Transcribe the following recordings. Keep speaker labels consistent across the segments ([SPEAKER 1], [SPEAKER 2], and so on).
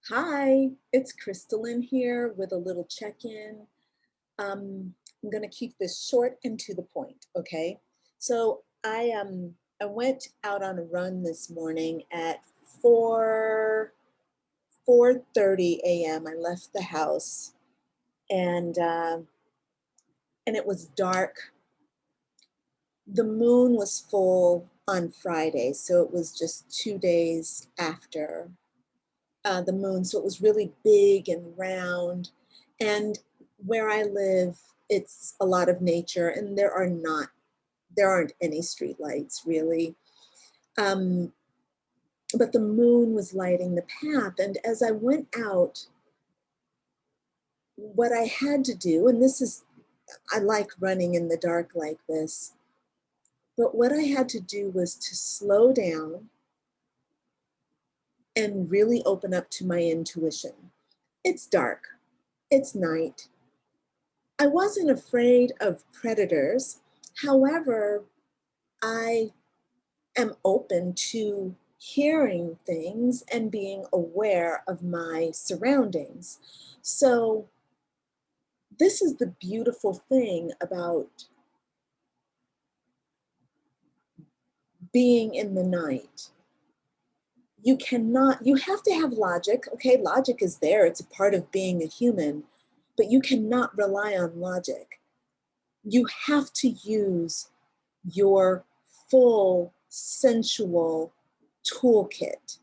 [SPEAKER 1] Hi, it's Crystalline here with a little check-in. I'm going to keep this short and to the point, okay? So I went out on a run this morning at 4:30 a.m. I left the house and uh, and it was dark. The moon was full on Friday, so it was just 2 days after the moon. So it was really big and round. And where I live, it's a lot of nature, and there aren't any street lights really. Um, but the moon was lighting the path. And as I went out, what I had to do, and I like running in the dark like this, but what I had to do was to slow down and really open up to my intuition. It's dark, it's night. I wasn't afraid of predators. However, I am open to hearing things and being aware of my surroundings. So, this is the beautiful thing about being in the night. You have to have logic. Okay, logic is there, it's a part of being a human, but you cannot rely on logic. You have to use your full sensual toolkit.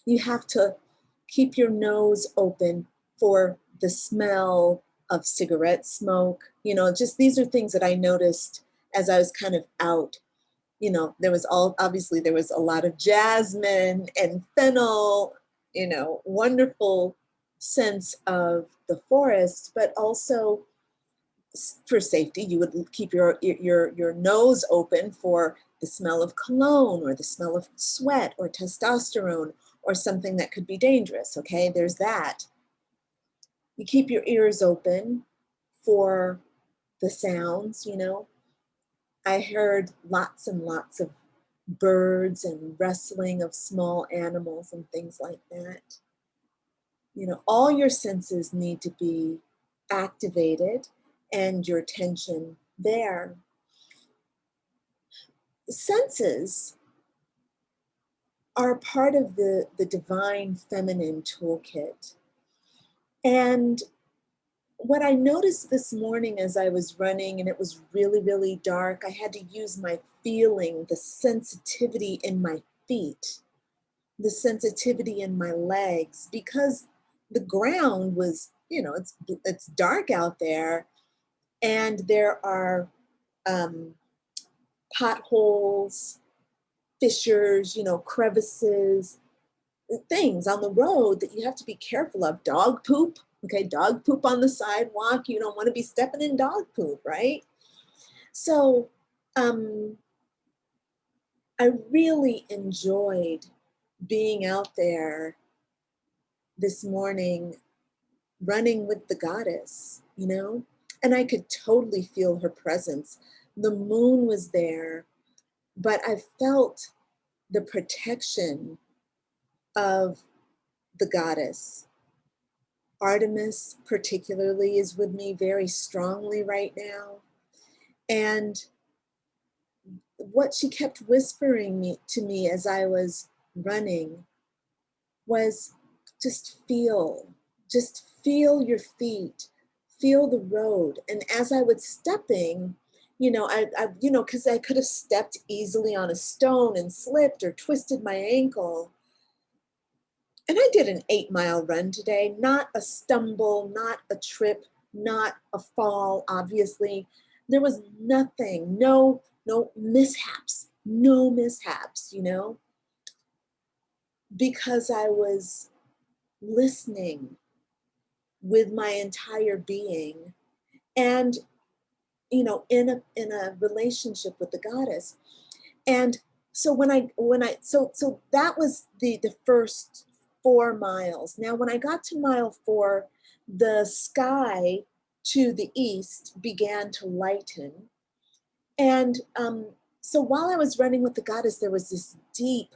[SPEAKER 1] You have to keep your nose open for the smell of cigarette smoke. Just these are things that I noticed as I was kind of out. Obviously there was a lot of jasmine and fennel, wonderful sense of the forest, but also for safety, you would keep your nose open for the smell of cologne or the smell of sweat or testosterone or something that could be dangerous. Okay, there's that. You keep your ears open for the sounds. I heard lots and lots of birds and rustling of small animals and things like that. All your senses need to be activated and your attention there. Senses are part of the divine feminine toolkit. And what I noticed this morning as I was running and it was really, really dark, I had to use my feeling, the sensitivity in my feet, the sensitivity in my legs, because the ground was, it's dark out there and there are um, potholes, fissures, crevices, things on the road that you have to be careful of. Dog poop, okay, dog poop on the sidewalk. You don't want to be stepping in dog poop, right? So um, I really enjoyed being out there this morning running with the goddess. And I could totally feel her presence. The moon was there, but I felt the protection of the goddess. Artemis, particularly, is with me very strongly right now. And what she kept whispering to me as I was running was just feel your feet, feel the road. And as I was stepping, because I could have stepped easily on a stone and slipped or twisted my ankle. And I did an 8-mile run today, not a stumble, not a trip, not a fall, obviously. There was nothing, no mishaps, because I was listening with my entire being and, in a relationship with the goddess. And so so that was the first 4 miles. Now, when I got to mile 4, the sky to the east began to lighten. And so while I was running with the goddess, there was this deep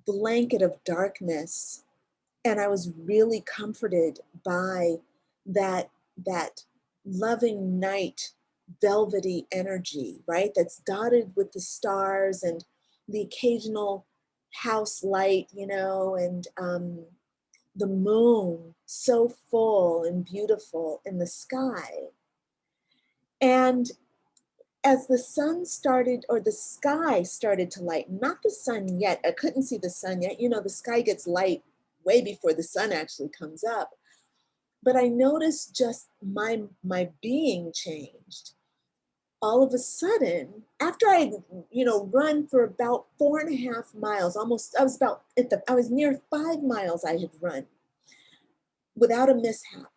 [SPEAKER 1] blanket of darkness And I was really comforted by that loving night, velvety energy, right? That's dotted with the stars and the occasional house light, and the moon so full and beautiful in the sky. And as the sun started, or the sky started to light, not the sun yet, I couldn't see the sun yet. The sky gets light way before the sun actually comes up. But I noticed just my being changed. All of a sudden, after I, run for about 4.5 miles, almost, I was near 5 miles I had run without a mishap.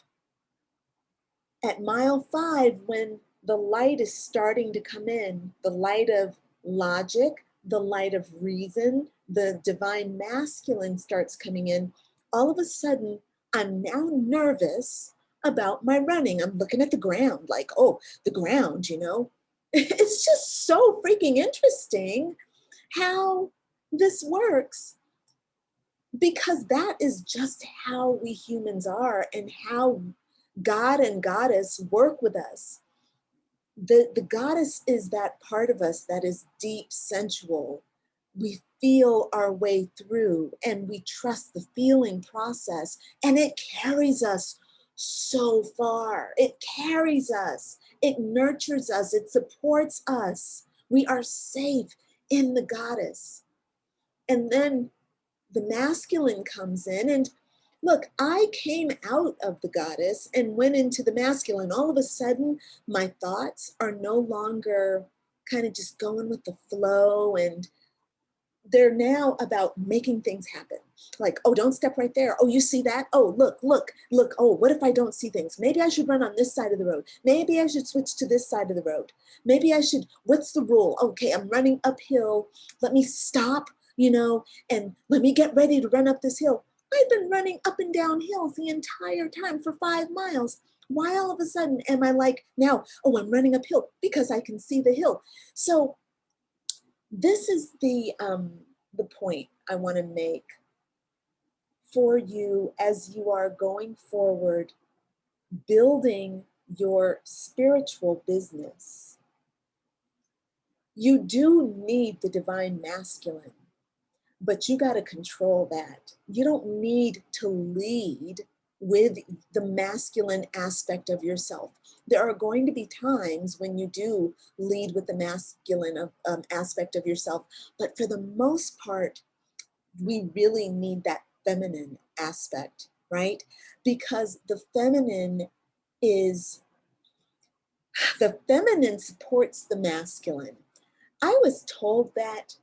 [SPEAKER 1] At mile 5, when the light is starting to come in, the light of logic, the light of reason, the divine masculine starts coming in, all of a sudden, I'm now nervous about my running. I'm looking at the ground like, oh, the ground, It's just so freaking interesting how this works, because that is just how we humans are and how God and Goddess work with us. The goddess is that part of us that is deep, sensual. We feel our way through and we trust the feeling process, and it carries us so far. It carries us, it nurtures us, it supports us. We are safe in the goddess. And then the masculine comes in, and look, I came out of the goddess and went into the masculine. All of a sudden, my thoughts are no longer kind of just going with the flow, and they're now about making things happen. Like, oh, don't step right there. Oh, you see that? Oh, look, look, look. Oh, what if I don't see things? Maybe I should run on this side of the road. Maybe I should switch to this side of the road. Maybe I should, what's the rule? Okay, I'm running uphill. Let me stop, and let me get ready to run up this hill. I've been running up and down hills the entire time for 5 miles. Why all of a sudden am I like now, oh, I'm running uphill? Because I can see the hill. So this is the point I want to make for you as you are going forward, building your spiritual business. You do need the divine masculine, but you got to control that. You don't need to lead with the masculine aspect of yourself. There are going to be times when you do lead with the masculine aspect of yourself, but for the most part, we really need that feminine aspect, right? Because the feminine supports the masculine. I was told that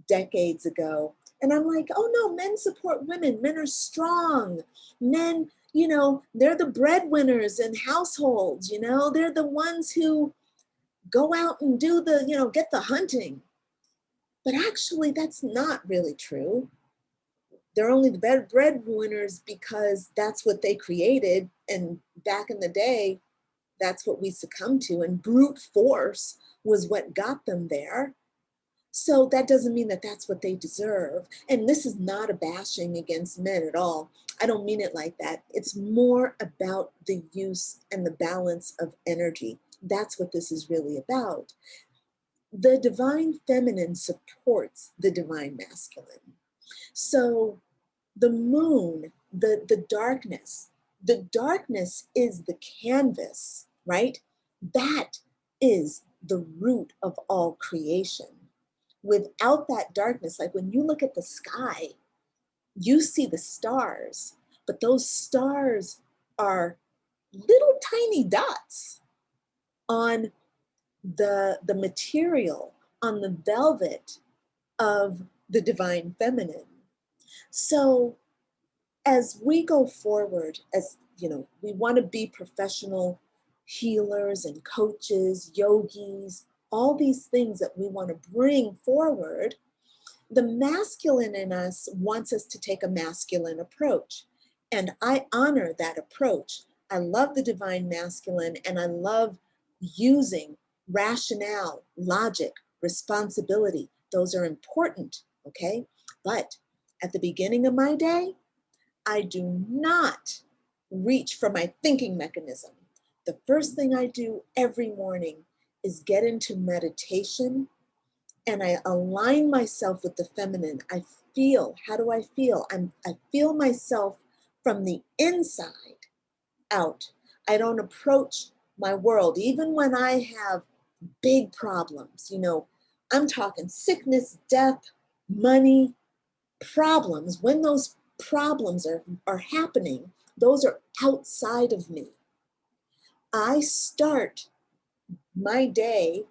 [SPEAKER 1] decades ago. And I'm like, oh no, men support women. Men are strong. Men, they're the breadwinners in households, they're the ones who go out and do get the hunting. But actually, that's not really true. They're only the breadwinners because that's what they created. And back in the day, that's what we succumbed to. And brute force was what got them there. So that doesn't mean that that's what they deserve. And this is not a bashing against men at all. I don't mean it like that. It's more about the use and the balance of energy. That's what this is really about. The divine feminine supports the divine masculine. So the moon, the darkness is the canvas, right? That is the root of all creation. Without that darkness, like when you look at the sky, you see the stars, but those stars are little tiny dots on the material, on the velvet of the divine feminine. So as we go forward, as we want to be professional healers and coaches, yogis, all these things that we want to bring forward, the masculine in us wants us to take a masculine approach. And I honor that approach. I love the divine masculine, and I love using rationale, logic, responsibility. Those are important, okay? But at the beginning of my day, I do not reach for my thinking mechanism. The first thing I do every morning is get into meditation, and I align myself with the feminine. I feel, how do I feel? I feel myself from the inside out. I don't approach my world, even when I have big problems, I'm talking sickness, death, money, problems. When those problems are happening, those are outside of me. I start my day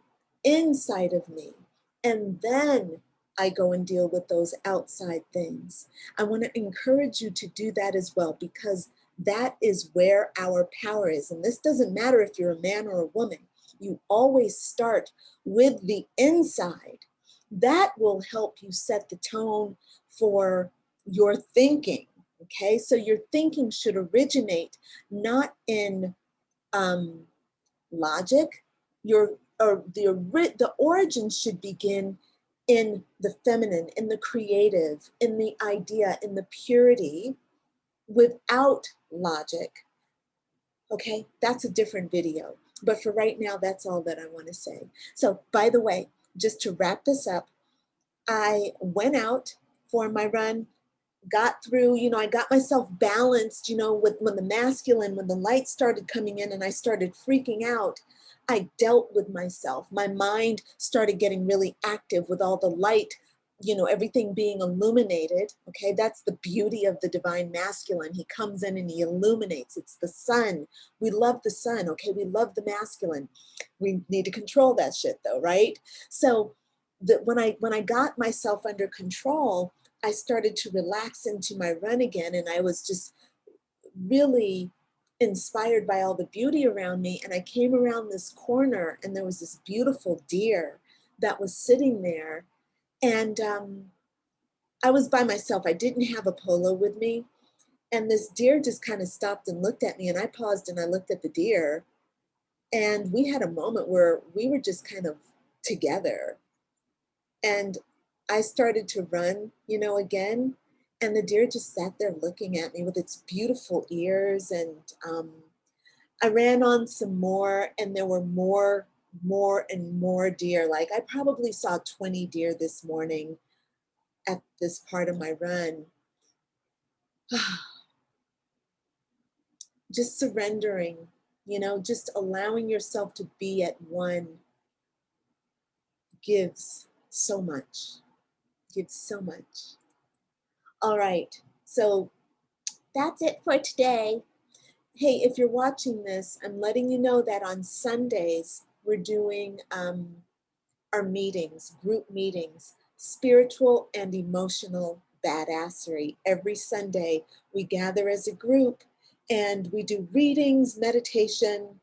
[SPEAKER 1] inside of me, and then I go and deal with those outside things. I want to encourage you to do that as well, because that is where our power is. And this doesn't matter if you're a man or a woman. You always start with the inside. That will help you set the tone for your thinking. Okay, so your thinking should originate not in logic. The origin should begin in the feminine, in the creative, in the idea, in the purity, without logic. Okay, that's a different video. But for right now, that's all that I want to say. So, by the way, just to wrap this up, I went out for my run, got through, I got myself balanced, with when the masculine, when the light started coming in and I started freaking out, I dealt with myself. My mind started getting really active with all the light, everything being illuminated. Okay, that's the beauty of the divine masculine. He comes in and he illuminates. It's the sun. We love the sun. Okay, we love the masculine. We need to control that shit though, right? So when I got myself under control, I started to relax into my run again, and I was just really inspired by all the beauty around me. And I came around this corner, and there was this beautiful deer that was sitting there, and I was by myself. I didn't have a polo with me, and this deer just kind of stopped and looked at me, and I paused and I looked at the deer, and we had a moment where we were just kind of together. And I started to run, again, and the deer just sat there looking at me with its beautiful ears. And I ran on some more, and there were more and more deer. Like, I probably saw 20 deer this morning at this part of my run. Just surrendering, just allowing yourself to be at one gives so much, gives so much. All right, so that's it for today. Hey, if you're watching this, I'm letting you know that on Sundays, we're doing our meetings, group meetings, spiritual and emotional badassery. Every Sunday, we gather as a group and we do readings, meditation.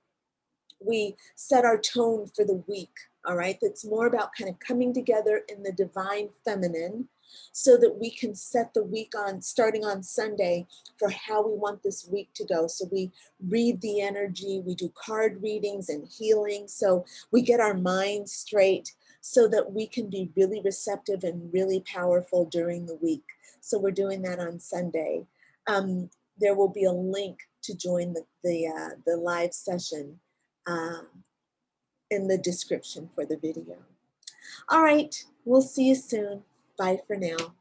[SPEAKER 1] We set our tone for the week, all right? That's more about kind of coming together in the divine feminine so that we can set the week on, starting on Sunday, for how we want this week to go. So we read the energy, we do card readings and healing, so we get our minds straight so that we can be really receptive and really powerful during the week. So we're doing that on Sunday. There will be a link to join the live session in the description for the video. All right, we'll see you soon. Bye for now.